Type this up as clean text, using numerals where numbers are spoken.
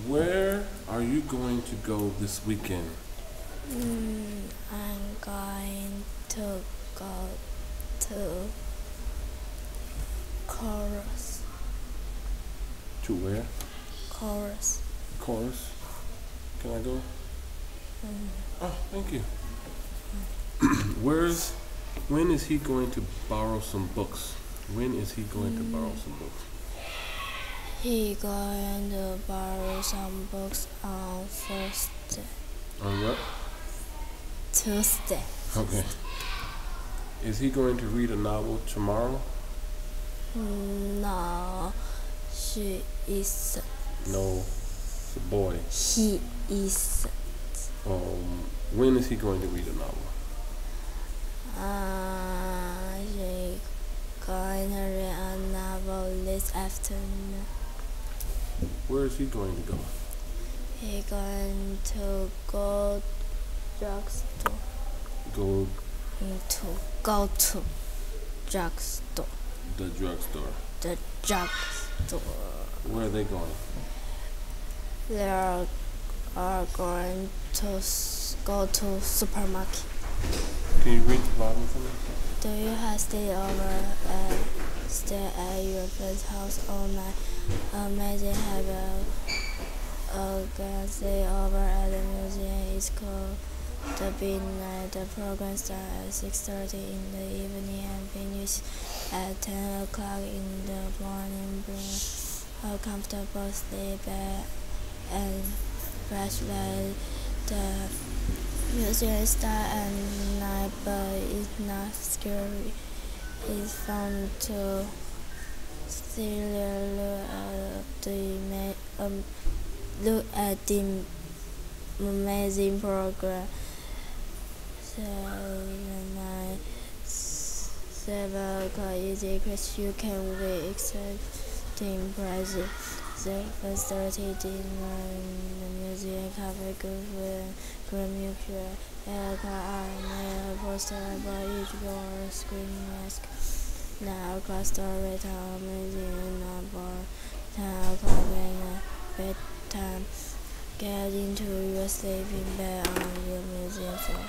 Where are you going to go this weekend? I'm going to go to chorus. To where? Chorus. Chorus. Can I go? Oh, thank you. When is he going to borrow some books? When is he going to borrow some books? He going to borrow some books on Thursday. On what? Tuesday. Okay. Is he going to read a novel tomorrow? No, she is. No, it's a boy. He is. When is he going to read a novel? She going to read a novel this afternoon. Where is he going to go? He going to go drugstore. Go Go to drugstore. the drugstore. The drugstore. Where are they going? They are going to go to supermarket. Can you read the Bible for me? Do you have stay at your friend's house all night? Maybe have a girl stay over at the museum. It's called the Big Night. The program starts at 6:30 in the evening and finishes at 10 o'clock in the morning. Bring a comfortable sleep bag and flashlight. The museum starts at 9, but it's not scary. It's fun to look at the amazing program. So when 7 o'clock is because you can win exciting prizes. The first 30 dinner in the museum cover good food and great mutual. 8 o'clock made a poster about each board screen mask. 9 o'clock story time museum number. 10 o'clock bedtime. Get into your sleeping bag on your museum floor.